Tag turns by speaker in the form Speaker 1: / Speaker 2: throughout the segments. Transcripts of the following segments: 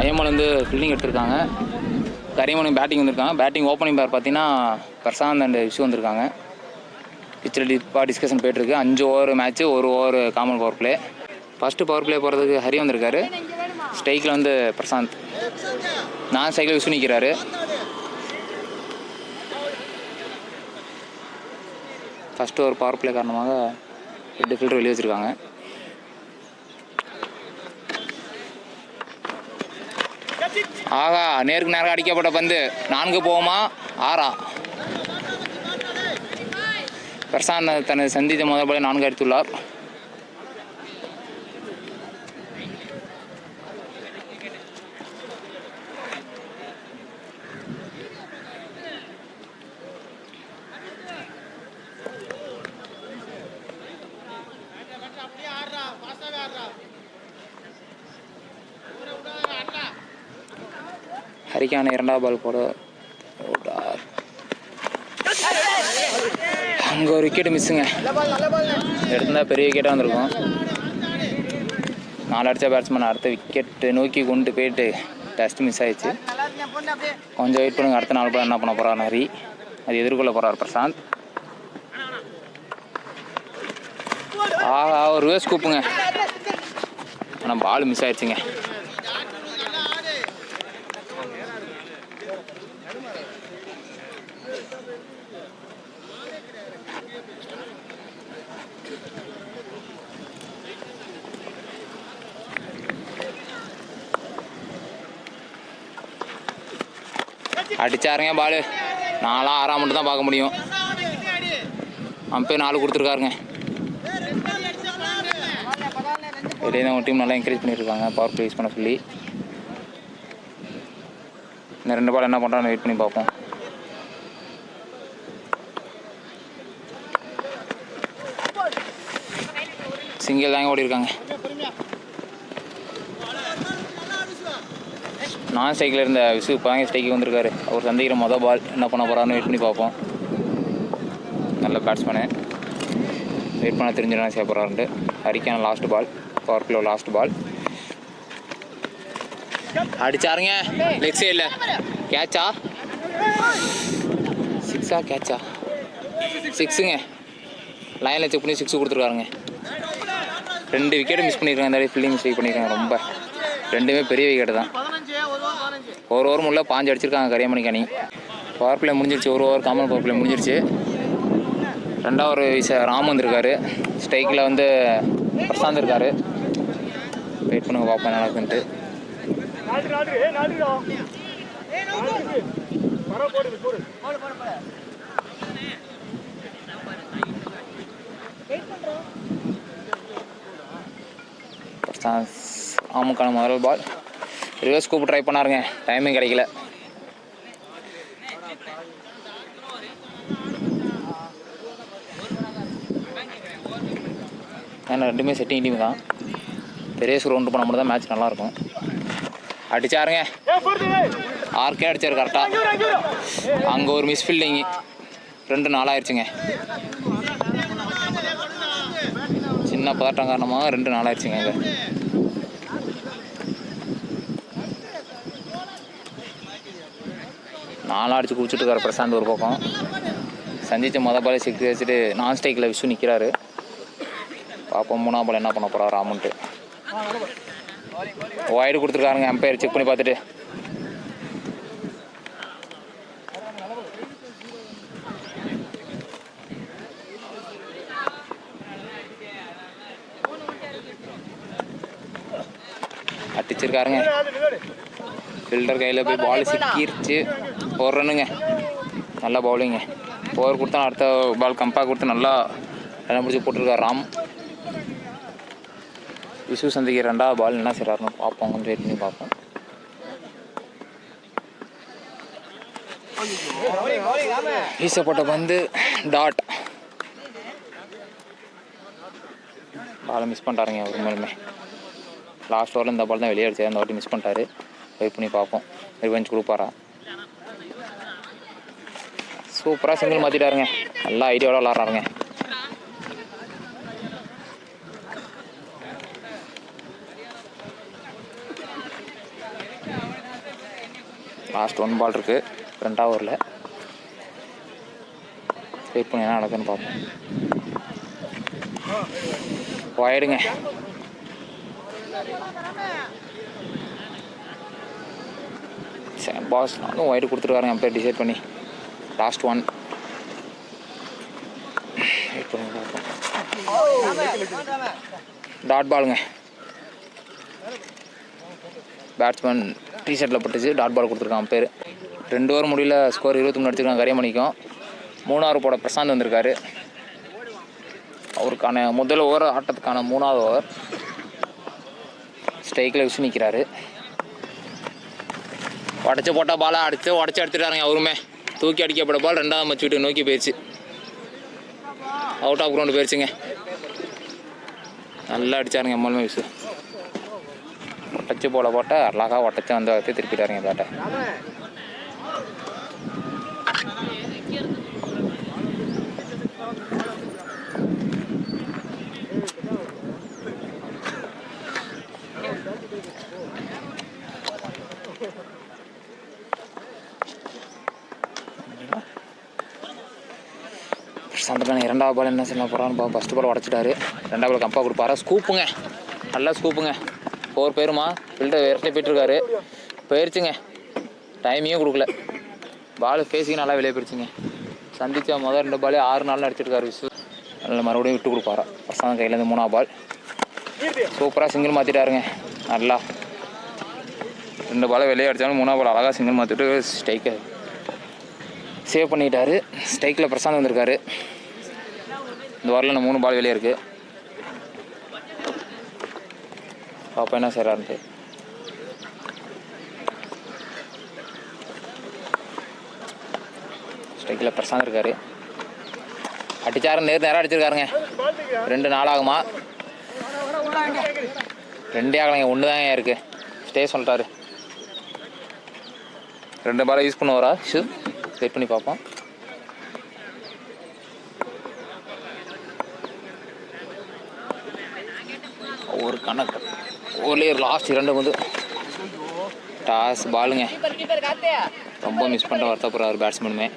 Speaker 1: IML வந்து fielding எடுத்திருக்காங்க. கரியமனுக்கு batting வந்திருக்காங்க. பேட்டிங் ஓப்பனிங் பேர் பார்த்தீங்கன்னா பிரசாந்த் அண்ட் விஷு வந்திருக்காங்க. பிச்சில் டீப்பாக டிஸ்கஷன் போய்ட்டுருக்கு. 5 over match, 1 over common power play. First power play போகிறதுக்கு ஹரி வந்திருக்காரு. ஸ்ட்ரைக்கில் வந்து பிரசாந்த், நான் ஸ்ட்ரைக்கில் விஷு நிற்கிறாரு. ஃபஸ்ட்டு ஒரு பவர் பிளே காரணமாக 2 ஃபீல்டர் வெளியே வச்சுருக்காங்க. ஆகா, நேருக்கு நேராக அடிக்கப்பட்ட பந்து 4 போகுமா 6? பிரசாந்த் தனது சந்தித்த முதல் பாலை 4 அடித்துள்ளார். ஹரிக்கான 2வது பால் போட அங்கே ஒரு விக்கெட்டு மிஸ்ஸுங்க. எடுத்திருந்தால் பெரிய விக்கெட்டாக வந்திருக்கும். 4 அடித்த பேட்ஸ்மேன் அடுத்த விக்கெட்டு நோக்கி கொண்டு போயிட்டு டஸ்ட் மிஸ் ஆகிடுச்சு. கொஞ்சம் வெயிட் பண்ணுங்க, அடுத்த 4 பால் என்ன பண்ண போகிறார் ஹரி, அது எதிர்கொள்ள போகிறார் பிரசாந்த். ஒரு ரிவர்ஸ் கூப்புங்க, ஆனால் பால் மிஸ் ஆகிடுச்சுங்க. அடிச்சாருங்க பால். 4 6 மட்டும் தான் பார்க்க முடியும். அம்பே 4 கொடுத்துருக்காருங்க. வெளியே தான் ஒரு டீம் நல்லா என்கரேஜ் பண்ணியிருக்காங்க பவர் பிளே யூஸ் பண்ண சொல்லி. இந்த 2 பால் என்ன பண்ணுறான்னு வெயிட் பண்ணி பார்ப்போம். சிங்கிள் தாங்க ஓடி இருக்காங்க. நான் ஸ்ட்ரைக்கில் இருந்த விசு பாங்க ஸ்ட்ரைக்கு வந்திருக்காரு. அவர் சந்திக்கிற மொதல் பால் என்ன பண்ண போகிறான்னு வெயிட் பண்ணி பார்ப்போம். நல்ல பேட்ஸ்மேனு, வெயிட் பண்ண தெரிஞ்சுனா செய்ய போகிறாருன்ட்டு. ஹரிக்கான last ball, power play last ball. அடிச்சாருங்க லெக் சைடில். கேட்சா 6ஆ? கேட்சா 6ங்க. லைனில் செக் பண்ணி 6 கொடுத்துருக்காருங்க. 2 விக்கெட்டு மிஸ் பண்ணியிருக்காங்க. இந்த ஃபீல்டிங் மிஸ்டேக் பண்ணியிருக்காங்க ரொம்ப. 2மே பெரிய விக்கெட்டு தான். ஒரு ஓவர் முள்ள 5 அடிச்சிருக்காங்க கரியமணிக்கு அணி. பவர் பிளே முடிஞ்சிருச்சு. 1 ஓவர் காமன் பவர் பிளே முடிஞ்சிருச்சு. 2வது ராம் வந்திருக்காரு. ஸ்ட்ரைக்கில் வந்து பிரசாந்த் இருக்காரு. வெயிட் பண்ணுங்க பார்ப்போம் என்ன நடக்குன்ட்டு. பிரசாந்த் ஆமுக்கான முதல் பால். ரிவர்ஸ் கூப்பு ட்ரை பண்ணாருங்க, டைமிங் கிடைக்கல. ஏன்னா 2மே செட்டிங் டீம் தான். பெரிய ரவுண்டு பண்ண மட்டும் தான் மேட்ச் நல்லாயிருக்கும். அடிச்சாருங்க, ஆர்கே அடிச்சார் கரெக்டாக. அங்கே ஒரு மிஸ் ஃபீல்டிங்கு. 2 4 ஆயிடுச்சுங்க. சின்ன பதட்டம் காரணமாக 2 4 ஆயிடுச்சுங்க. அங்கே 4 அடிச்சு குடிச்சிட்டு இருக்காரு பிரசாந்த் ஒரு பக்கம். சந்தித்த மொதல் பாலை 6 வச்சுட்டு நான் ஸ்ட்ரைக்கில் விஷு நிற்கிறாரு. பார்ப்போம் 3ஆம் பால் என்ன பண்ண போகிறார் ராமுன்ட்டு. வைடு கொடுத்துருக்காருங்க. அம்பையர் செக் பண்ணி பார்த்துட்டு அடிச்சிருக்காருங்க. ஃபீல்டர் கையில் போய் பால் சிக்கிருச்சு. 1 ரன்னுங்க. நல்லா பவுலிங்க. 4 கொடுத்தா அடுத்த பால் கம்பேக் கொடுத்து நல்லா இடம் பிடிச்சி போட்டிருக்கார் ராம். விசு சந்திக்க 2வது பால் என்ன செய்கிறாருன்னு பார்ப்போம். கொஞ்சம் வெயிட் பண்ணி பார்ப்போம். வீசப்பட்ட பந்து டாட். பாலை மிஸ் பண்ணிட்டாருங்க. உண்மையிலுமே லாஸ்ட் ஓவரில் இந்த பால் தான் வெளியே அடிச்சார். அந்த வாட்டி மிஸ் பண்ணிட்டாரு. வெயிட் பண்ணி பார்ப்போம் ரிவெஞ்ச் கொடுப்பாரா. சூப்பராக சிங்கிள் மாற்றிட்டாருங்க. நல்லா ஐடியாவோட விளாட்றாருங்க. லாஸ்ட் 1 பால் இருக்குது 2 ஓவரில். வெயிட் பண்ணி என்ன நடக்குதுன்னு பார்ப்போம். போயிடுங்க. பாஸ் நானும் ஒயிட் கொடுத்துருக்காருங்க என் பேர் டிசைட் பண்ணி. லாஸ்ட் 1. வெயிட் பண்ணி பார்ப்போம். டாட் பாலுங்க. பேட்ஸ்மேன் டிஷர்ட்டில் பட்டுச்சு. டாட் பால் கொடுத்துருக்கான் பேர். 2 ஓவர் முடியல. ஸ்கோர் 23 அடிச்சிருக்காங்க கரியமணிக்கும். 3வது போட பிரசாந்த் வந்திருக்காரு. அவருக்கான முதல் ஓவர் ஆட்டத்துக்கான 3வது ஓவர். ஸ்ட்ரைக்கில் விசி நிற்கிறாரு. உடச்சி போட்ட பாலை உடச்சி எடுத்துட்டாருங்க. அவருமே தூக்கி அடிக்கப்பட்ட பால் 2வது மச்சு வீட்டுக்கு நோக்கி போயிடுச்சு. அவுட் ஆஃப் கிரவுண்டு போயிடுச்சுங்க. நல்லா அடித்தாருங்க எம்எல்மே விசு. உடச்சி போல போட்ட அழகாக உடச்சி வந்து வச்சு திருப்பிட்டாருங்க பேட்டை. சந்தக்கான 2வது பால் என்ன செய்ய போகிறான்னு ஃபஸ்ட்டு பால் உடச்சிட்டாரு. 2வது பால் கம்பா கொடுப்பாரா. ஸ்கூப்புங்க. நல்லா ஸ்கூப்புங்க. 4 பேருமா ஃபில்டர் இடத்துல போயிட்டுருக்காரு. போயிடுச்சுங்க. டைமிங்கே கொடுக்கல. பால் ஃபேஸிங்க நல்லா வெளியே போயிடுச்சுங்க. சந்திச்சா முதல் 2 பாலே 6 நாளில் அடிச்சிருக்காரு விசு. நல்லா மறுபடியும் விட்டு கொடுப்பாரா. பசங்க கையிலேருந்து 3வது பால். சூப்பராக சிங்கிள் மாற்றிட்டாருங்க. நல்லா 2 பாலை வெளியே அடித்தாலும் 3வது பால் அழகாக சிங்கிள் மாற்றிட்டு ஸ்ட்ரைக்கை சேவ் பண்ணிட்டாரு. ஸ்ட்ரைக்கில் பிரசாந்த் வந்திருக்காரு. இந்த வாரில் நான் 3 பால் வெளியே இருக்குது. பாப்பா என்ன செய்கிறாருன்ட்டு. ஸ்ட்ரைக்கில் பிரசாந்த் இருக்காரு. அடிச்சாரு. நேரம் அடிச்சிருக்காருங்க. 2 4 ஆகுமா? 2 ஆகலைங்க. 1 தாங்க இருக்குது. ஸ்டே சொல்லிட்டாரு. 2 பாலை யூஸ் பண்ணுவாரா ஷூ? வெயிட் பண்ணி பார்ப்போம். ஒரு கணக்கு ஒரே லாஸ்ட் 2 வந்து டாஸ் பாலுங்க. ரொம்ப மிஸ் பண்ணிட்டு வருத்தப்படுறாரு பேட்ஸ்மேனுமே.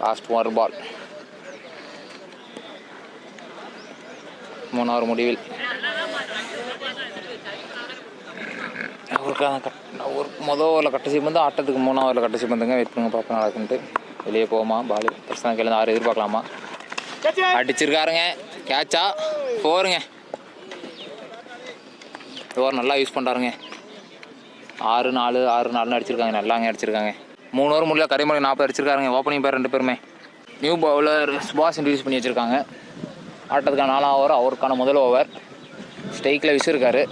Speaker 1: லாஸ்ட் 1 பால். 3வது முடிவில் அவருக்கான ஒரு முதல்ல கட்டசி பந்து ஆட்டத்துக்கு 3வது கட்டசி பந்துங்க. வெயிட் பண்ணுங்க பார்ப்போம் நடக்குன்ட்டு. வெளியே போகுமா பால். பிரச்சனை கையில் 6 எதிர்பார்க்கலாமா. அடிச்சிருக்காருங்க. கேட்சா 4ங்க. ஓவர் நல்லா யூஸ் பண்ணுறாருங்க. 6-4 6-4 அடிச்சிருக்காங்க. நல்லாங்க அடிச்சிருக்காங்க. 3 ஓவர் முடியல. கரைமலை 40 அடிச்சிருக்காருங்க. ஓப்பனிங் பேர் 2 பேருமே. நியூ பவுலர் சுபாஷ் இன்ட்ரடியூஸ் பண்ணி வச்சுருக்காங்க. ஆட்டத்துக்கான 4வது ஓவர். அவருக்கான முதல் ஓவர். ஸ்ட்ரைக்கில் விசு இருக்காரு.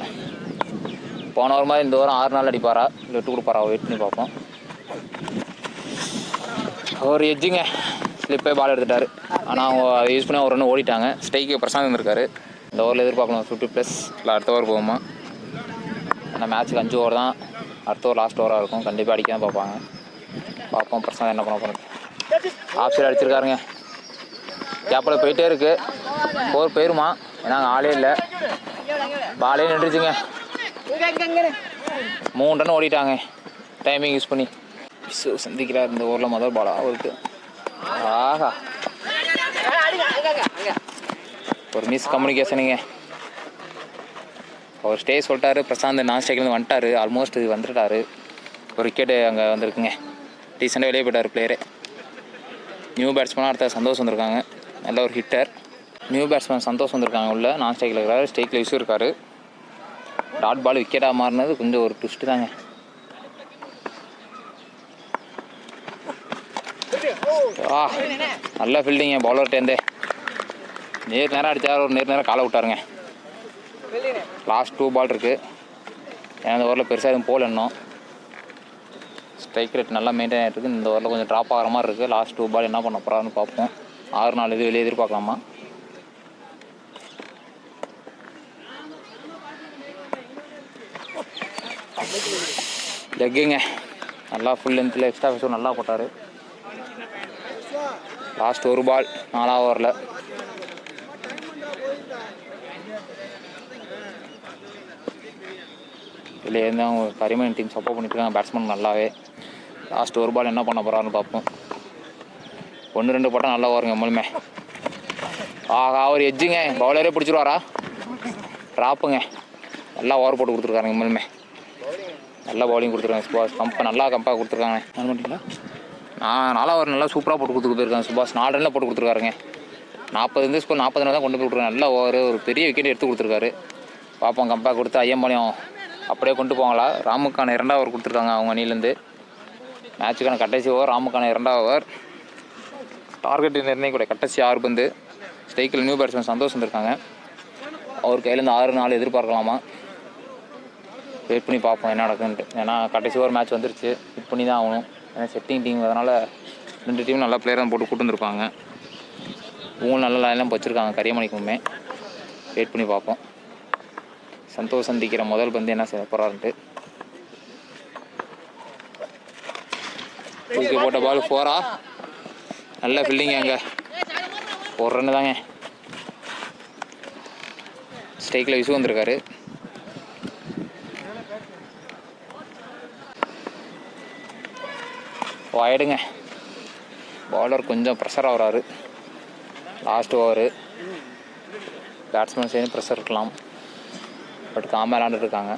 Speaker 1: போன ஓவர் மாதிரி இந்த ஓவரம் 6 நாள் அடிப்பாரா இல்லை விட்டு கொடுப்பாரா. வெயிட் பண்ணி பார்ப்போம். ஒரு எஜ்ஜுங்க ஸ்லிப்பே பால் எடுத்துட்டார். ஆனால் அவங்க அதை யூஸ் பண்ணி ஒரு ரன் ஓடிட்டாங்க. ஸ்ட்ரைக்கு பிரசாந்த் வந்திருக்காரு. இந்த ஓவரில் எதிர்பார்க்கணும் 50+ இல்லை அடுத்த ஓவர் போகுமா. ஆனால் மேட்ச்சுக்கு 5 ஓவர் தான். அடுத்த ஓவர் லாஸ்ட் ஓவராக இருக்கும். கண்டிப்பாக அடிக்க தான் பார்ப்பாங்க. பார்ப்போம் பிரசாந்த் என்ன பண்ண போகிறது. ஆஃப் சைடு அடிச்சிருக்காருங்க. கேப்பில் போயிட்டே இருக்குது. 4 போயிருமா. ஏன்னா ஆளே இல்லை. பாலே நின்றுச்சுங்க. 3 ரன் ஓடிட்டாங்க டைமிங் யூஸ் பண்ணி. சந்திக்கிறார் இந்த ஓவரில் முதல் பாலா அவருக்கு. ஆஹா ஒரு மிஸ் கம்யூனிகேஷனுங்க. அவர் ஸ்டே சொல்லிட்டாரு. பிரசாந்த் நான் ஸ்ட்ரைக்லேருந்து வந்துட்டார். ஆல்மோஸ்ட் வந்துட்டார். ஒரு விக்கெட்டு அங்கே வந்திருக்குங்க. டீசெண்டாக வெளியே போயிட்டார் பிளேயரு. நியூ பேட்ஸ்மேனாக அடுத்த சந்தோஷ் வந்திருக்காங்க. நல்ல ஒரு ஹிட்டர். நியூ பேட்ஸ்மேன் சந்தோஷ் வந்திருக்காங்க. உள்ள நான் ஸ்ட்ரைக்கில் இருக்கிறாரு. ஸ்ட்ரைக்கில் இஷ்யூ இருக்கார். டாட் பால் விக்கெட்டாக மாறினது கொஞ்சம் ஒரு ட்விஸ்ட்டு தாங்க. நல்ல ஃபீல்டிங்க பவுலர்கிட்டேருந்தே. நேரம் அடித்தார். ஒரு நேரம் காலை விட்டாருங்க. லாஸ்ட் 2 பால் இருக்குது. ஏன்னா இந்த ஓவரில் பெருசாக எதுவும் போல் இன்னும். ஸ்ட்ரைக் ரேட் நல்லா மெயின்டைன் ஆகிட்டு இருக்குது. இந்த ஓவரில் கொஞ்சம் ட்ராப் ஆகிற மாதிரி இருக்குது. லாஸ்ட் 2 பால் என்ன பண்ண போகிறான்னு பார்ப்போம். 6-4 இது வெளியே எதிர்பார்க்கலாமா. லெக்குங்க நல்லா ஃபுல் லென்த்தில் எக்ஸ்ட்ரா ஃபேஸும் நல்லா போட்டார். லாஸ்ட் 1 பால் 4வது ஓவரில். இதுலேருந்து அவங்க கரிமன் டீம் சப்போர்ட் பண்ணிட்டுருக்காங்க பேட்ஸ்மேன் நல்லாவே. லாஸ்ட் ஒரு பால் என்ன பண்ண போகிறான்னு பார்ப்போம். 1-2 போட்டால் நல்லா வருங்க எம்எல்மே. ஆகா ஒரு எட்ஜுங்க, பவுலரே பிடிச்சிருவாரா? ட்ராப்புங்க. நல்லா ஓவர் போட்டு கொடுத்துருக்காங்க எம்எல்மே. நல்லா பவுலிங் கொடுத்துருக்காங்க சுபாஷ். நல்லா கம்பாக கொடுத்துருக்காங்க. அது பண்ணிட்டீங்களா? 4 ஓவர் நல்லா சூப்பராக போட்டு கொடுத்துட்டு போயிருக்காங்க சுபாஷ். 4 ரனில் போட்டு கொடுத்துருக்காருங்க. 40 ஸ்கோர் 40 ரன் தான் கொண்டு போய் கொடுத்துருக்காங்க. நல்ல ஓவர், ஒரு பெரிய விக்கெட் எடுத்து கொடுத்துருக்காரு. பார்ப்போம் கம்பேக் கொடுத்து ஐயம்பாளையம் அப்படியே கொண்டு போவாங்களா. ராமுக்கான 2வது ஓவர் கொடுத்துருக்காங்க அவங்க அணிலேருந்து. மேட்சுக்கான கடைசி ஓவர் ராமுக்கான 2வது ஓவர். டார்கெட் நிர்ணயிக்கூடிய கடைசி 6 பந்து. ஸ்ட்ரைக்கில் நியூ பேட்ஸ்மேன் சந்தோஷ் வந்திருக்காங்க. அவர் கையிலேருந்து 6-4 எதிர்பார்க்கலாமா? வெயிட் பண்ணி பார்ப்போம் என்ன நடக்குன்ட்டு. ஏன்னா கடைசி ஓவர் மேட்ச் வந்துருச்சு, ஹிட் பண்ணி தான் ஆகணும். ஏன்னா செட்டிங் டீம், அதனால் 2 டீமும் நல்லா பிளேயர் தான் போட்டு கூட்டு வந்துருப்பாங்க. இவங்களும் நல்ல லைன்லாம் வச்சுருக்காங்க கரியமணிக்குமே. வெயிட் பண்ணி பார்ப்போம். சந்தோஷ் சந்திக்கிற முதல் பந்து என்ன செய்ய போகிறாருன்ட்டு. தூக்கி போட்ட பால் 4. நல்ல ஃபீல்டிங் அங்கே. 1 ரன்னு தாங்க. ஸ்ட்ரைக்கில் விசு வந்திருக்காரு. ஆயிடுங்க. பவுலர் கொஞ்சம் ப்ரெஷர் ஆகிறாரு. லாஸ்ட் ஓவரு பேட்ஸ்மேன் சேர்ந்து ப்ரெஷர் இருக்கலாம். பட் காமாக விளாண்டுருக்காங்க.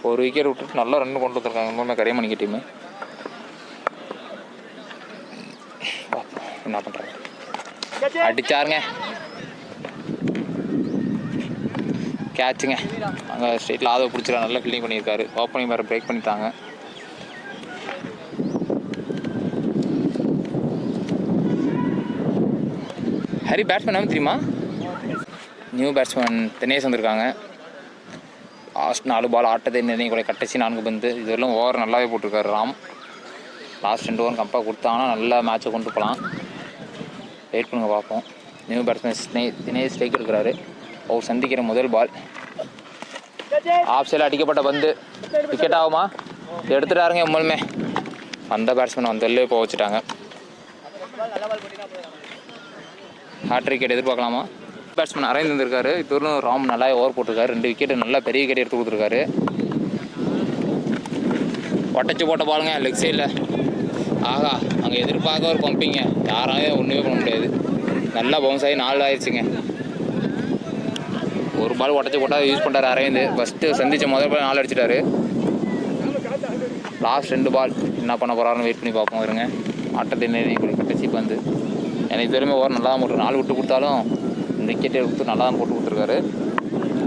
Speaker 1: ஒரு விக்கெட் விட்டுட்டு நல்லா ரன் கொண்டு வந்துருக்காங்க இன்னொன்று கரியமணிக்கு டீமு. என்ன பண்ணுறாங்க? அடிச்சாருங்க. கேட்சுங்க. அங்கே ஸ்ட்ரெயிட்டில் ஆதரவு பிடிச்சிருக்காங்க. நல்லா ஃபீல்டிங் பண்ணியிருக்காரு. ஓப்பனிங் வேறு பிரேக் பண்ணிட்டாங்க. ஹரி பேட்ஸ்மேன் நம்ம தெரியுமா? நியூ பேட்ஸ்மேன் தினேஷ் வந்திருக்காங்க. லாஸ்ட் 4 பால் ஆட்டத்தை நிர்ணயிக்கூடிய கடைசி 4 பந்து. இதெல்லாம் ஓவர் நல்லாவே போட்டிருக்காரு ராம். லாஸ்ட் 2 ஓவர் கம்பாக கொடுத்தாங்கன்னா நல்லா மேட்சை கொண்டு போகலாம். வெயிட் பண்ணுங்க பார்ப்போம். நியூ பேட்ஸ்மேன் தினேஷ் ஸ்ட்ரைக் எடுக்கிறாரு. அவர் சந்திக்கிற முதல் பால் ஆஃப் சைடில் அடிக்கப்பட்ட பந்து. விக்கெட் ஆகுமா? எடுத்துட்டாருங்க எம்எல்மே. அந்த பேட்ஸ்மேன் வந்தல்லே போக வச்சுட்டாங்க. ஹார்ட் விக்கெட் எதிர்பார்க்கலாமா? பேட்ஸ்மேன் அரேஞ்ச் வந்திருக்காரு. இதுவரையும் ராம் நல்லா ஓவர் போட்டிருக்காரு. 2 விக்கெட்டு நல்லா பெரிய விக்கெட் எடுத்து கொடுத்துருக்காரு. ஒட்டச்சு போட்ட பாலுங்க லெக் சைடில். ஆகா, அங்கே எதிர்பார்க்க ஒரு பம்பிங்க. யாராலையும் ஒன்றுமே பண்ண முடியாது. நல்லா பவுன்ஸ் ஆகி 4 ஆயிடுச்சுங்க. ஒரு பால் ஒட்டச்சு போட்டால் யூஸ் பண்ணுறாரு அரேந்து. ஃபஸ்ட்டு சந்தித்த முதல் பால் 4 அடிச்சிட்டாரு. லாஸ்ட் 2 பால் என்ன பண்ண போகிறாருன்னு வெயிட் பண்ணி பார்ப்போம். இருங்க. ஆட்டத்தை நிர்ணயிக்கூடிய கடைசி பந்து. எனக்கு தெரியுமே ஓவர் நல்லா தான் போட்டு 4 விட்டு கொடுத்தாலும் 2 விக்கெட்டே கொடுத்து நல்லா தான் போட்டு கொடுத்துருக்காரு.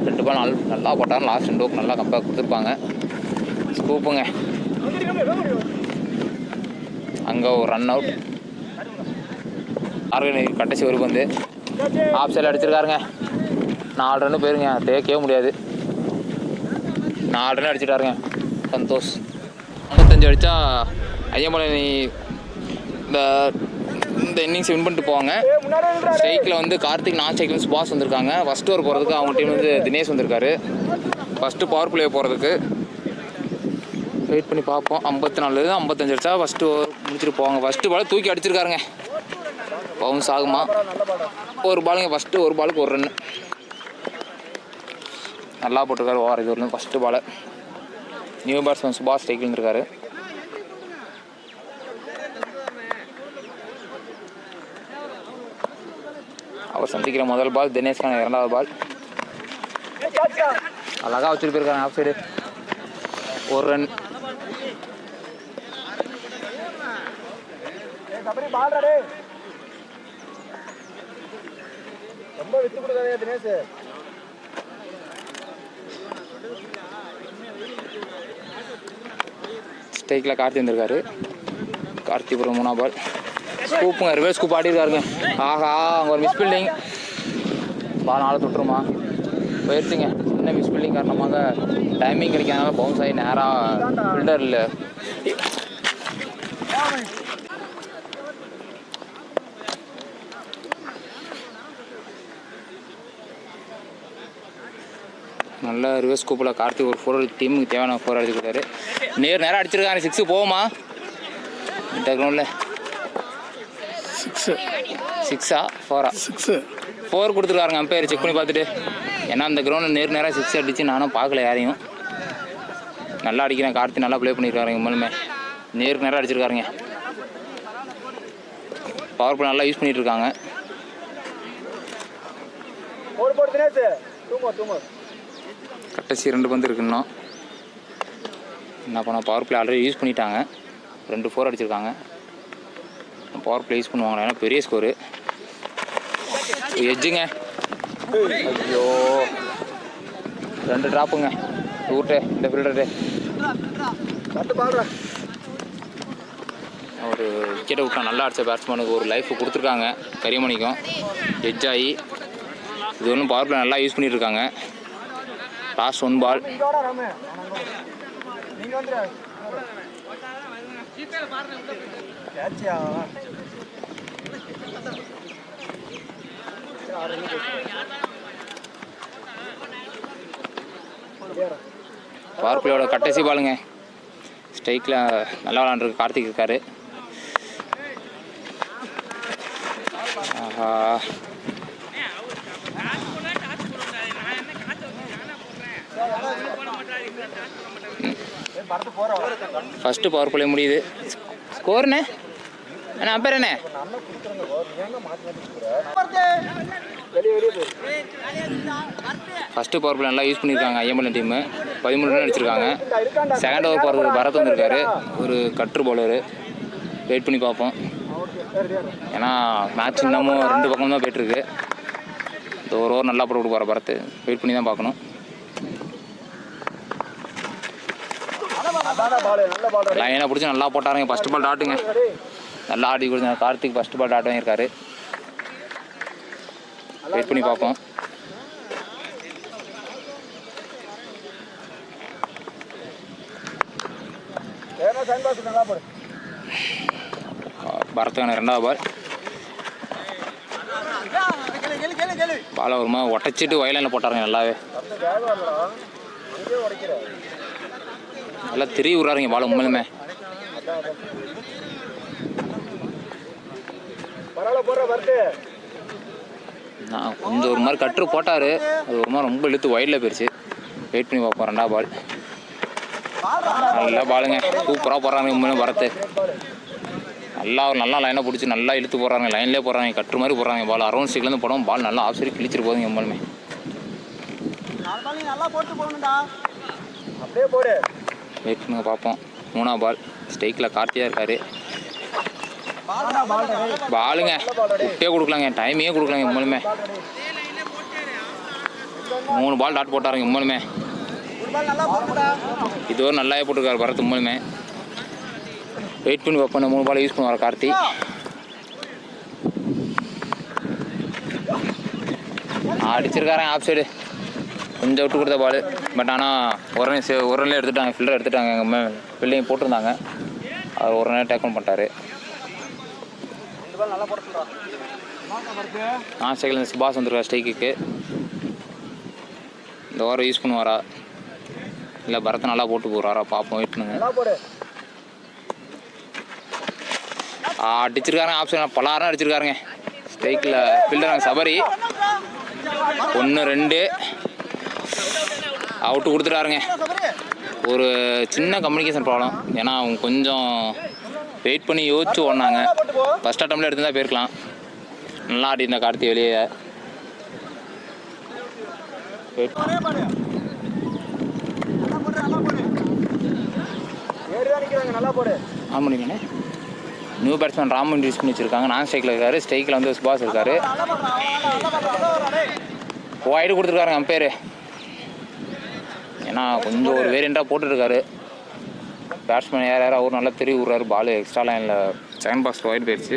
Speaker 1: 2 பால் நல்லா போட்டாலும் லாஸ்ட் 2 ஓவர் நல்லா கம்பேக் கொடுத்துருப்பாங்க. ஸ்கூப்புங்க. அங்கே ஒரு ரன் அவுட். டார்கெட் கடைசி ஒரு பந்து. ஆஃப் சைடில் அடிச்சிருக்காருங்க. 4 ரன்னு போயிருங்க. தேக்கவே முடியாது. 4 ரன் அடிச்சிட்டாருங்க சந்தோஷ். 55 அடித்தா ஐயம்பாளையம் இந்த இன்னிங்ஸ் வின் பண்ணிட்டு போவாங்க. ஸ்ட்ரைக்கில் வந்து கார்த்திக், நான் ஸ்ட்ரைக்கில் சுபாஷ் வந்திருக்காங்க. ஃபஸ்ட் ஓவர் போகிறதுக்கு அவங்க டீம் வந்து தினேஷ் வந்திருக்காரு. ஃபஸ்ட்டு பவர் பிளே போகிறதுக்கு வெயிட் பண்ணி பார்ப்போம். 54 55 அடிச்சா ஃபஸ்ட்டு ஓவர் முடிச்சுட்டு போவாங்க. ஃபஸ்ட்டு பால் தூக்கி அடிச்சிருக்காருங்க. பவுன்ஸ் ஆகுமா? ஒரு பாலுங்க. ஃபஸ்ட்டு ஒரு பாலுக்கு 1 ரன் நல்லா போட்டிருக்காரு ஓவர். இது வரணும் ஃபஸ்ட்டு பாலை. நியூ பேட்ஸ்மேன் சுபாஷ் ஸ்ட்ரைக்கில் இருந்திருக்காரு. அவர் சந்திக்கிற முதல் பால். தினேஷ்கான 2வது பால். அழகாக வச்சுட்டு போயிருக்காங்க ஆஃப் சைடு. 1 ரன். ஸ்ட்ரைக்கில் கார்த்தி வந்திருக்காரு. கார்த்திபுரம் 3வது பால். ஸ்கூப்புங்க. Reverse scoop ஆடிருக்காருங்க. ஆஹா, அங்கே ஒரு மிஸ் பில்டிங். பால் 4 தொட்டுருமா? போயிடுச்சுங்க. சின்ன மிஸ் பில்டிங் காரணமாக டைமிங் கிடைக்காதனால பவுன்ஸ் ஆகி நேராக ஃபில்டரில் நல்ல ரிவர்ஸ் ஸ்கூப்பில் கார்த்திக் ஒரு 4 டீமுக்கு தேவையான 4 அடிச்சு கொடுத்தாரு. நேராக அடிச்சிருக்காரு. 6 போகுமா? இந்த கிரவுண்டில் 6 6 4 கொடுத்துருக்காருங்க. அம்பையர் செக் பண்ணி பார்த்துட்டு ஏன்னா அந்த கிரவுண்டில் நேராக 6 அடிச்சு நானும் பார்க்கல யாரையும். நல்லா அடிக்கிறேன். கார்த்தி நல்லா ப்ளே பண்ணியிருக்காருங்க. உண்மையுமே நேராக அடிச்சிருக்காருங்க. பவர் பிளே நல்லா யூஸ் பண்ணிட்டு இருக்காங்க. கடைசி 2 பந்து இருக்கு இன்னும். என்ன பண்ண பவர் பிளே ஆல்ரெடி யூஸ் பண்ணிட்டாங்க. 2 4 அடிச்சிருக்காங்க. பவர் பிளே யூஸ் பண்ணுவாங்க. ஏன்னா பெரிய ஸ்கோரு. எஜ்ஜுங்க. ஐயோ 2 ட்ராப்புங்க. ஊர்ட்டு இந்த ஃபீல்டரு ஒரு விக்கெட்டை விட்டா நல்லா அடித்த பேட்ஸ்மேனுக்கு ஒரு லைஃப் கொடுத்துருக்காங்க. கரியமணிக்கும் எட்ஜ் ஆகி இது ஒன்றும் பவர் பிளே நல்லா யூஸ் பண்ணிட்டு இருக்காங்க. லாஸ்ட் 1 பால். பவர் பிளேயோட கடைசி பாலுங்க. ஸ்ட்ரைக்கில் நல்லா விளாண்டுருக்கு. கார்த்திக் இருக்காரு. ஆஹா ஃபஸ்ட்டு பவர் பிளே முடியுது. ஸ்கோர்ண்ணே அண்ணா அப்பேர் என்ன? ஃபஸ்ட்டு பவர் பிளே நல்லா யூஸ் பண்ணியிருக்காங்க. ஐஎம்எல் டீமு 13 ரன் அடிச்சிருக்காங்க. செகண்ட் ஓவர் போகிறது பரத் வந்திருக்காரு. ஒரு கட்ரு பவுலரு. வெயிட் பண்ணி பார்ப்போம். ஏன்னா மேட்ச் இன்னமும் 2 பக்கம் தான் போய்ட்டுருக்கு. இந்த ஒரு ஓவர் நல்லா போட்டு போகிற பரத். வெயிட் பண்ணி தான் பார்க்கணும். லைனாக பிடிச்சி நல்லா போட்டாருங்க. ஃபஸ்ட்டு பால் டாட்டுங்க. நல்லா ஆடி கொடுத்தாங்க. கார்த்திக் ஃபஸ்ட்டு பால் டாட் வாங்கியிருக்காரு. வெயிட் பண்ணி பார்ப்போம். பரத்துக்கான 2வது பால். பாலை ஒருமா ஒட்டச்சிட்டு வயலில் போட்டாருங்க. நல்லாவே நல்லா திரி விட்றாருங்க பால். உண்மையிலுமே நான் கொஞ்சம் ஒரு மாதிரி கட்ரு போட்டார். அது ஒரு மாதிரி ரொம்ப இழுத்து வயலில் போயிடுச்சு. வெயிட் பண்ணி பார்ப்போம். 2வது பால். நல்லா பாலுங்க. சூப்பராக போடுறாங்க. உண்மையிலும் பரத்து நல்லா லைனாக பிடிச்சி நல்லா இழுத்து போடுறாங்க. லைன்லேயே போடுறாங்க. கட்டுற மாதிரி போடுறாங்க. பால் அரௌண்ட் ஸ்டிக்லேருந்து போடும். பால் நல்லா ஆஃப் சைடு கிழிச்சிட்டு போகுதுங்க. உண்மையிலுமே வெயிட் பண்ணுங்க பார்ப்போம். 3வது பால். ஸ்ட்ரைக்கில் கார்த்தியாக இருக்காரு. பாலுங்க விட்டே கொடுக்கலாங்க. டைமே கொடுக்கலாங்க. உண்மையிலுமே 3 பால் டாட் போட்டாருங்க. உண்மையிலுமே இது ஒரு நல்லாவே போட்டிருக்காரு பரத். உண்மையிலுமே வெயிட் பண்ணி பார்ப்போம். 3 பால் யூஸ் பண்ணுவார் கார்த்தி. அடிச்சிருக்காரன் off side. கொஞ்சம் விட்டு கொடுத்த பால். பட் ஆனால் ஒரு ரன்லேயே எடுத்துட்டாங்க. ஃபீல்டர் எடுத்துட்டாங்க. எங்கள் ஃபீல்டிங் போட்டிருந்தாங்க. அவர் ஒரு ரன் டேக்கன் பண்ணிட்டாரு. சைக்கிள் சுபாஷ் வந்துருக்கா ஸ்ட்ரைக்குக்கு. இந்த ஓவரை யூஸ் பண்ணுவாரா இல்லை பரத்தை நல்லா போட்டு போகிறாரா பார்ப்போம். வெயிட் பண்ணுங்க. அடிச்சிருக்காருங்க. ஆப்ஷன் பலாரம் அடிச்சிருக்காருங்க. ஸ்ட்ரைக்கில் ஃபீல்டர் சபரி 1 2 அவுட்டு கொடுத்துட்டாருங்க. ஒரு சின்ன கம்யூனிகேஷன் ப்ராப்ளம். ஏன்னா அவங்க கொஞ்சம் வெயிட் பண்ணி யோசிச்சு ஓடினாங்க. ஃபஸ்ட் அட்டம்ப்டில் எடுத்துருந்தா போயிருக்கலாம். நல்லா ஆடிருந்தா கார்த்தி வெளியே. ஆமாண்ணே. நியூ பேட்ஸ்மேன் ராமன் யூஸ் பண்ணி வச்சுருக்காங்க. நான் ஸ்ட்ரைக்கில் இருக்காரு. ஸ்ட்ரைக்கில் வந்து சுபாஷ் இருக்காரு. ஒயிடு கொடுத்துருக்காருங்க அம்பேர். ஏன்னா கொஞ்சம் ஒரு வேரியண்ட்டாக போட்டுருக்காரு. பேட்ஸ்மேன் யார் அவர் நல்லா தெரிய விட்றாரு. பால் எக்ஸ்ட்ரா லைனில் செகண்ட் பாக்ஸ் ஒயிட் போயிடுச்சு.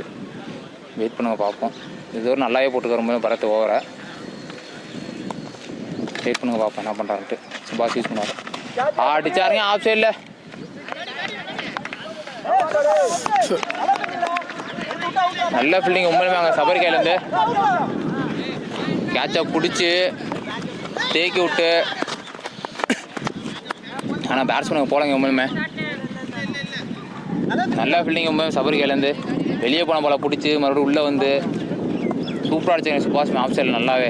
Speaker 1: வெயிட் பண்ணுங்க பார்ப்போம். இது ஒரு நல்லாவே போட்டுருக்காரு பரத்து ஓவரை. வெயிட் பண்ணுங்க பார்ப்போம் என்ன பண்ணுறாருன்ட்டு. சுபாஷ் யூஸ் பண்ணுவார். அடிச்சாருங்க ஆஃப் சைடில். நல்ல ஃபீல்டிங் உண்மையுமே அங்கே சபரி கையிலேருந்து கேட்சை பிடிச்சி தேக்கி விட்டு. ஆனால் பேட்ஸ்மேனுக்கு போலங்க. உண்மையுமே நல்ல ஃபீல்டிங் உண்மையுமே சபரி கையிலேருந்து. வெளியே போன போல பிடிச்சி மறுபடியும் உள்ளே வந்து சூப்பராக அடிச்சாங்க சுபாஷ் ஆஃப் சைடில். நல்லாவே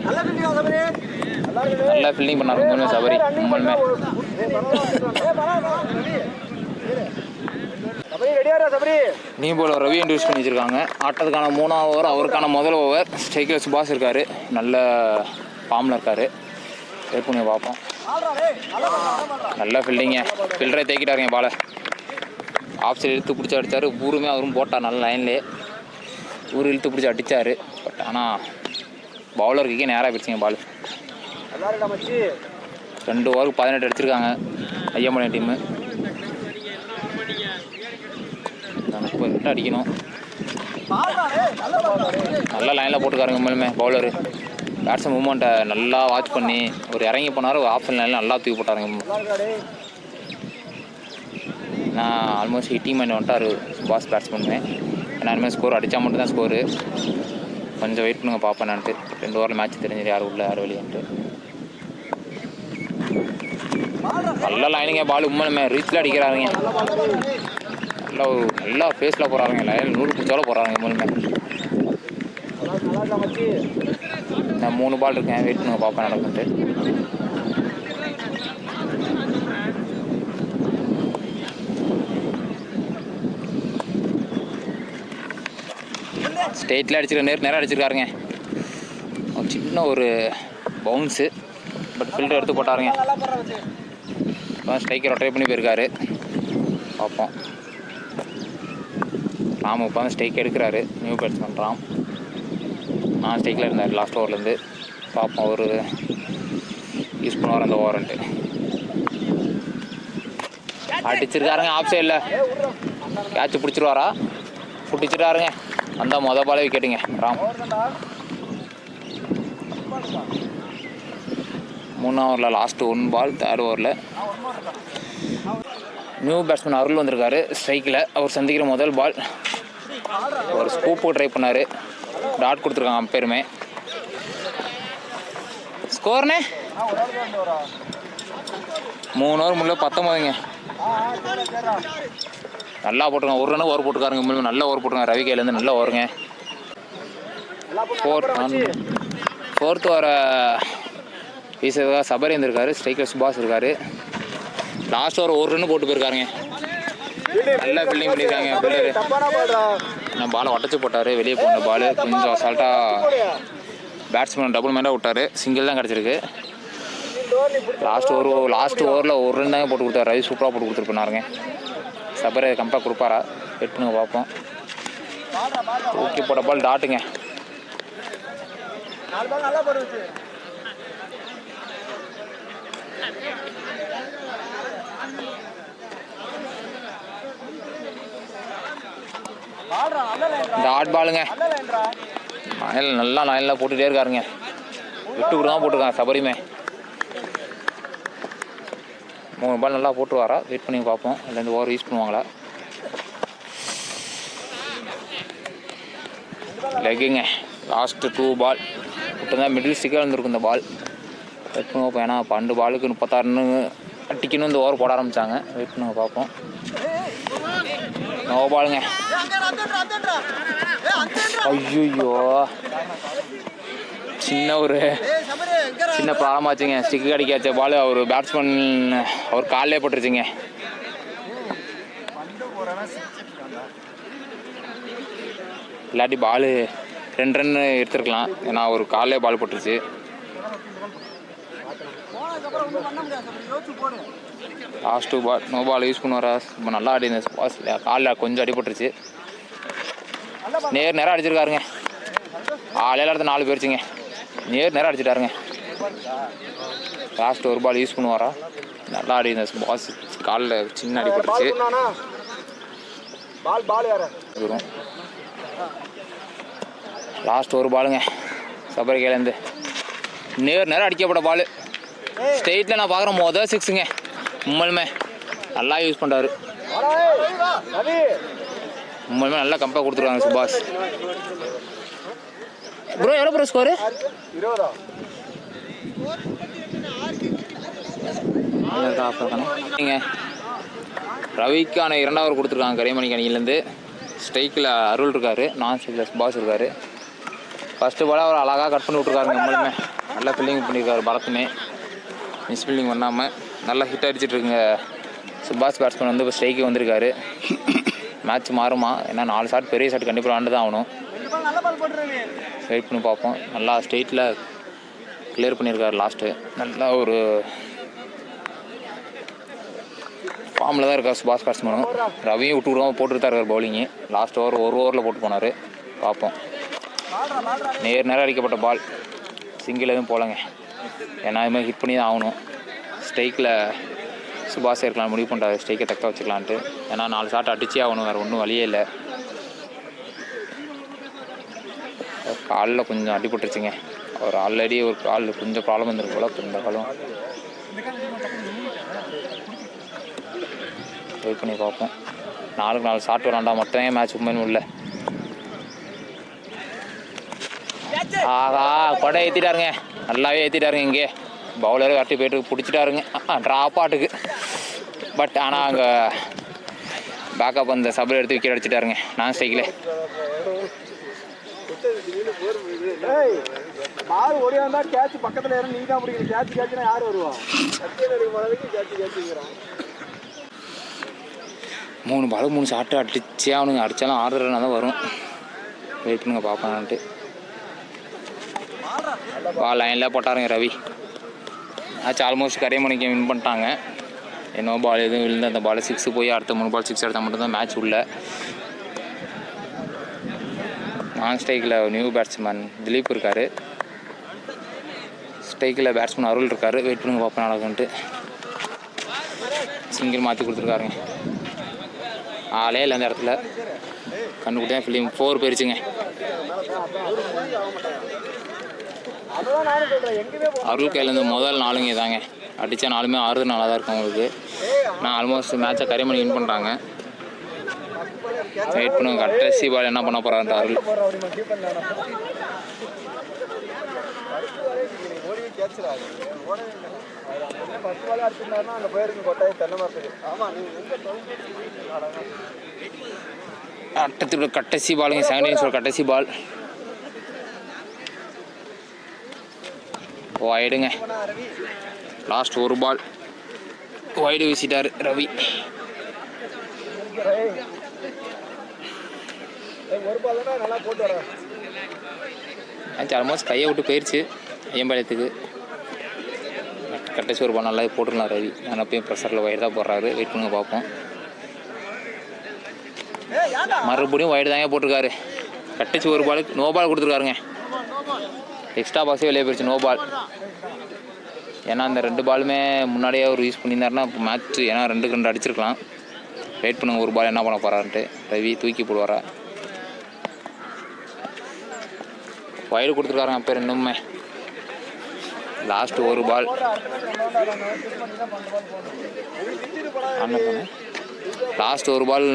Speaker 1: நல்லா ஃபீல்டிங் பண்ணாரு உண்மையுமே சபரி. உண்மையுமே நீ போல ரவி இன்ட்ரூஸ் பண்ணி வச்சிருக்காங்க. ஆட்டத்துக்கான 3ஆவது ஓவர், அவருக்கான முதல் ஓவர். ஸ்ட்ரைக்கில் சுபாஷ் இருக்காரு, நல்ல ஃபார்மில் இருக்காரு. வெயிட் பண்ணி பார்ப்போம். நல்ல ஃபீல்டிங்க, ஃபீல்டரை தேக்கிட்டாருங்க பாலை. ஆஃப் சைடு இழுத்து பிடிச்சி அடித்தார். ஊருமே அவரும் போட்டார் நல்ல லைன்லேயே. ஊர் இழுத்து பிடிச்சி அடித்தார். பட் ஆனால் பவுலருக்கே நேராக போயிடுச்சிங்க பால். 2 ஓவருக்கு 18 அடிச்சிருக்காங்க ஐயம்பாளையம் டீமு. 30 அடிக்கணும். நல்ல லைனில் போட்டுக்காருங்க உண்மையுமே பவுலரு. பேட்ஸ்மேன் மூமெண்ட்டை நல்லா வாட்ச் பண்ணி ஒரு இறங்கி போனார். ஒரு ஆப்ஷன் லைனில் நல்லா தூக்கி போட்டாருங்க. நான் ஆல்மோஸ்ட் ஹிட்டிங் பண்ணி வந்துட்டார் பாஸ் பேட்ஸ்மேனுமே. ஏன்னா இனிமேல் ஸ்கோர் அடித்தா மட்டும்தான் ஸ்கோரு. கொஞ்சம் வெயிட் பண்ணுங்க பார்ப்பேன் நான்ட்டு. 2 ஓவரில் மேட்ச் தெரிஞ்சிடும் யார் உள்ள யார் வெளியன்ட்டு. நல்லா லைனிங்க பால் உண்மையுமே ரீச்சில் அடிக்கிறாருங்க. நல்லா ஃபேஸில் போகிறாருங்க. லைனில் 100 பிடிச்சாலும் போகிறாருங்க உண்மையுமே. நான் 3 பால் இருக்கேன், வெயிட் பண்ணுங்க பார்ப்பேன் நடக்குன்ட்டு. ஸ்டேட்டில் அடிச்சிருக்க நேரம் அடிச்சிருக்காருங்க. சின்ன ஒரு பவுன்ஸு, பட் ஃபில்டர் எடுத்து போட்டாருங்க. ஸ்ட்ரைக்கர் ரொட்டேட் பண்ணி போயிருக்காரு. பார்ப்போம். ராம் இப்போ வந்து ஸ்ட்ரைக் எடுக்கிறாரு. New batsman Ram. நான் ஸ்ட்ரைக்கில் இருந்தார் லாஸ்ட் ஓவர்லேருந்து. பார்ப்போம் அவர் யூஸ் பண்ணுவார் அந்த ஓவர்ன்ட்டு. அடிச்சிருக்காருங்க ஆஃப் சைடில். கேட்ச் பிடிச்சிருவாரா? பிடிச்சிட்டாருங்க. அந்த பாலே விக்கெட்டுங்க ராம். 3 ஓவரில் லாஸ்ட்டு 1 பால். 3rd ஓவரில் நியூ பேட்ஸ்மேன் அருள் வந்திருக்காரு ஸ்ட்ரைக்கில். அவர் சந்திக்கிற முதல் பால். ஒரு ஸ்கூப்பு ட்ரை பண்ணார். டாட் கொடுத்துருக்காங்க அம்பேருமே. ஸ்கோர்னே 3 ஓவர் முள்ள 19ங்க. நல்லா போட்டுருங்க. 1 ரன் ஓவர் போட்டுருக்காருங்க. முன்னாடி நல்ல ஓவர் போட்டுருக்காங்க ரவி கையிலேருந்து. நல்ல ஓவருங்க. 4th ஓவரை வீசுறதுக்காக சபரி இருந்திருக்காரு. ஸ்ட்ரைக்கில் சுபாஷ் இருக்காரு. லாஸ்ட் ஓவர் 1 ரன் போட்டு போயிருக்காருங்க. நல்லா ஃபீல்டிங் பண்ணியிருக்காங்க பிள்ளைரு. நான் பாலை உடச்சி போட்டார். வெளியே போன பால் கொஞ்சம் அசால்ட்டாக பேட்ஸ்மேன் டபுள் மேண்டாக விட்டார். சிங்கிள் தான் கிடச்சிருக்கு. லாஸ்ட் ஓவரில் 1 ரன் தாங்க போட்டு கொடுத்தாரு. ரவி சூப்பராக போட்டு கொடுத்துருப்பாருங்க. சபரி கம்பேக் கொடுப்பாரா? வெயிட் பண்ணுங்க பார்ப்போம். ஓகே போட்ட பால் டாட்டுங்க. டாட் பாலுங்க. நல்லா லைனில் போட்டுகிட்டே இருக்காருங்க. விட்டு விட்டு தான் போட்டிருக்காங்க சபரிமே. 3 பால் நல்லா போட்டுருவாரா? வெயிட் பண்ணி பார்ப்போம். இல்லை இந்த ஓவர் யூஸ் பண்ணுவாங்களா? லெக்குங்க. லாஸ்ட்டு 2 பால் விட்டுருந்தா மிடில் ஸ்டிக்காக இருந்திருக்கும் இந்த பால். வெயிட் பண்ணுங்க பார்ப்போம். ஏன்னா 12 பாலுக்கு 36 ரன்னு அடிக்கணும் இந்த ஓவர் போட ஆரம்பித்தாங்க. வெயிட் பண்ணுங்க பார்ப்போம். நோ பாலுங்க. ஐயோ சின்ன ப்ராப்ளம் ஆச்சுங்க. ஸ்டிக்கு அடிக்காச்ச பால் அவர் பேட்ஸ்மேன் அவர் காலிலே போட்டுருச்சுங்க. இல்லாட்டி பால் 2 ரன் எடுத்துருக்கலாம். ஏன்னா ஒரு காலிலே பால் போட்டுருச்சு. Last 2 ball no ball use பண்ணுவாரா? ரொம்ப நல்லா ஆடி இந்த பாஸ் காலில் கொஞ்சம் அடிபட்டுருச்சு. நேராக அடிச்சிருக்காருங்க. இடத்துல 4 போயிடுச்சுங்க. நேராக அடிச்சிட்டாருங்க. லாஸ்ட் 1 பால் யூஸ் பண்ணுவாரா? நல்லா ஆடி இந்த பாஸ் காலில் சின்ன அடிபட்டுருச்சு. லாஸ்ட் 1 பாலுங்க சபரி கையிலேருந்து. நேராக அடிக்கப்பட்ட பால். ஸ்டேட்டில் நான் பார்க்குற மொதல் 6ங்க. உண்மையுமே நல்லா யூஸ் பண்ணுறாரு. உண்மையுமே நல்லா கம்பேர் கொடுத்துருக்காங்க சுபாஷ். ப்ரோ எவ்வளோ ப்ரோ ஸ்கோரு? 20. ரவிக்கான 2வது ஓவர் கொடுத்துருக்காங்க கரைமணி அணியிலேருந்து. ஸ்ட்ரைக்கில் அருள் இருக்கார். நான் ஸ்ட்ரைக்கில் சுபாஷ் இருக்கார். ஃபஸ்ட்டு பால் அவர் அழகாக கட் பண்ணி விட்ருக்காருங்க. உண்மையுமே நல்லா ஃபீல்டிங் பண்ணியிருக்காரு பரத்துமே. மிஸ் ஃபீல்டிங் பண்ணாமல் நல்லா ஹிட் அடிச்சிட்ருக்குங்க. சுபாஷ் பேட்ஸ்மேன் வந்து இப்போ ஸ்ட்ரைக்கு வந்திருக்காரு. மேட்ச் மாறுமா? ஏன்னா 4 ஷாட் பெரிய ஷாட் கண்டிப்பாக ஆண்டு தான் ஆகணும். வெயிட் பண்ணி பார்ப்போம். நல்லா ஸ்ட்ரெயிட்டில் கிளியர் பண்ணியிருக்காரு. லாஸ்ட்டு நல்லா ஒரு ஃபார்மில் தான் இருக்கார் சுபாஷ் பேட்ஸ்மேனும். ரவியும் விட்டு விடாமல் போட்டுட்டு தான் இருக்கார் பவுலிங்கு. லாஸ்ட் ஓவர் ஒரு ஓவரில் போட்டு போனார். பார்ப்போம். நேரம் அடிக்கப்பட்ட பால் சிங்கிள் எதுவும் போகலங்க. ஏன்னா இதுமாதிரி ஹிட் பண்ணி தான் ஆகணும். ஸ்ட்ரைக்கில் சுபாஷ் இருக்கலாம் முடிவு பண்ணுறாரு. ஸ்ட்ரைக்கை தக்க வச்சுக்கலான்ட்டு. ஏன்னா 4 ஷாட் அடிச்சே ஆகணும். வேறு ஒன்றும் வழியே இல்லை. காலில் கொஞ்சம் அடிபட்டுருச்சுங்க. ஒரு ஆல்ரெடி ஒரு கால் கொஞ்சம் ப்ராப்ளம் வந்துருக்கு போல். இந்த காலம் வெயிட் பண்ணி பார்ப்போம். 4 ஷாட் விளாண்டா மட்டுமே மேட்ச் உண்மையும் இல்லை. ஆகா கொடை ஏற்றிட்டாருங்க. நல்லாவே ஏற்றிட்டாருங்க. இங்கே பவுலரு வரட்டி போய்ட்டு பிடிச்சிட்டாருங்க. ட்ராப் ஆட்டுக்கு. பட் ஆனால் அங்கே பேக்கப் அந்த சப்பில் எடுத்து விக்கெட் அடிச்சிட்டாருங்க. நான் ஸ்ட்ரைக்கில்
Speaker 2: பால் ஓடியாந்தா கேட்ச் பக்கத்துல இருந்து நீ தான் பிடிக்கணும். கேட்ச்னா யார் வருவா?
Speaker 1: 3 பால் 3 ஷாட்டு அடிச்சே அவனுங்க. அடித்தாலும் 6 ரன் தான் வரும். வெயிட் பண்ணுங்க பார்ப்பான்ட்டு. பால் லைனில் போட்டாருங்க ரவி. மேட்ச் ஆல்மோஸ்ட் கரைமணிக்கு வின் பண்ணிட்டாங்க. என்னோ பால் எதுவும் விழுந்து அந்த பால் 6 போய் அடுத்த 3 பால் 6 எடுத்தால் மட்டும்தான் மேட்ச் உள்ள. நான் ஸ்ட்ரைக்கில் நியூ பேட்ஸ்மேன் திலீப் இருக்கார். ஸ்ட்ரைக்கில் பேட்ஸ்மேன் அருள் இருக்கார். வெயிட் பண்ணுங்க பார்ப்பேன் நடக்குன்ட்டு. சிங்கிள் மாற்றி கொடுத்துருக்காருங்க. ஆளே இல்லை அந்த இடத்துல. கண்ணு கொடுத்தேன் ஃபீல்டிங் 4 போயிருச்சுங்க. அருள் கையிலேருந்து முதல் 4 தாங்க அடித்தா 4மே 6 நல்லா தான் இருக்கும் அவங்களுக்கு. நான் ஆல்மோஸ்ட் மேட்சை கரைமணி வின் பண்ணுறாங்க. வெயிட் பண்ணுங்க. கடைசி பால் என்ன பண்ண போகிறான்ட்டு அருள். அட்டத்தோட கடைசி பாலுங்க. 7 இன்னிங்ஸோட கடைசி பால் வைடுங்க. லாஸ்ட் ஒரு பால் வைடு வீசிட்டார் ரவி. மேட்ச் ஆல்மோஸ்ட் கையை விட்டு போயிடுச்சு ஐயம்பாளையத்துக்கு. கடைசி ஒரு பால் நல்லா போட்டுருலாம் ரவி. நான் அப்பயும் ப்ரெஷரில் வைடு தான் போடுறாரு. வெயிட் பண்ணுங்க பார்ப்போம். மறுபடியும் வைடு தாங்க போட்டிருக்காரு. கடைசி ஒரு பாலுக்கு நோ பால் கொடுத்துருக்காருங்க. எக்ஸ்ட்ரா பாஸே வெளியே போயிடுச்சு. No ball. ஏன்னா அந்த 2 பாலுமே முன்னாடியே அவர் யூஸ் பண்ணியிருந்தாருன்னா இப்போ மேட்ச் ஏன்னா 2க்கு 2 அடிச்சிருக்கலாம். வெயிட் பண்ணுங்க ஒரு பால் என்ன பண்ண போகிறான்ட்டு. ரவி தூக்கி போடுவாரா? வைடு கொடுத்துருக்காருங்க அப்போ இன்னுமே. லாஸ்ட் ஒரு பால் லாஸ்ட் ஒரு பால்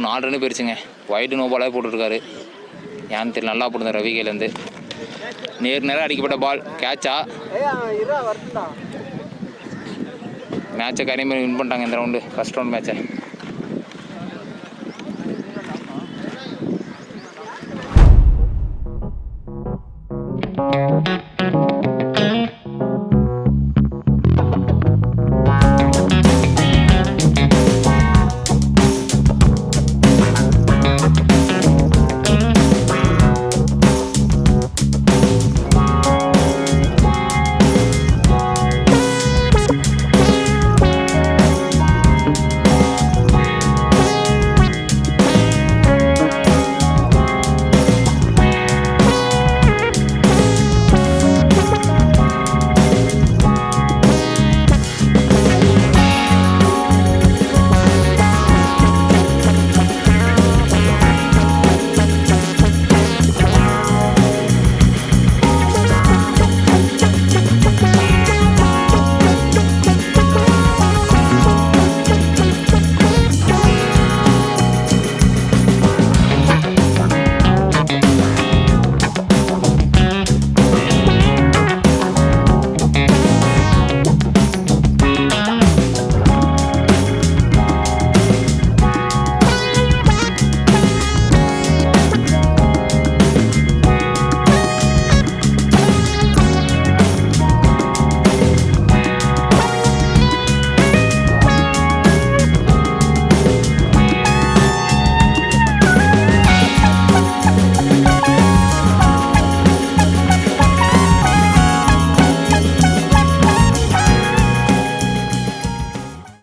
Speaker 1: 4 ரன்னு போயிடுச்சுங்க. வைடு நோ பாலாக போட்டுருக்காரு. ஏன்னு தெரியல. நல்லா போடுங்க ரவி கையிலேருந்து. நேரம் அடிக்கப்பட்ட பால் கேட்சா? மேட்சை கரைமணி வின் பண்ணிட்டாங்க இந்த ரவுண்டு. ஃபர்ஸ்ட் ரவுண்ட் மேட்சை.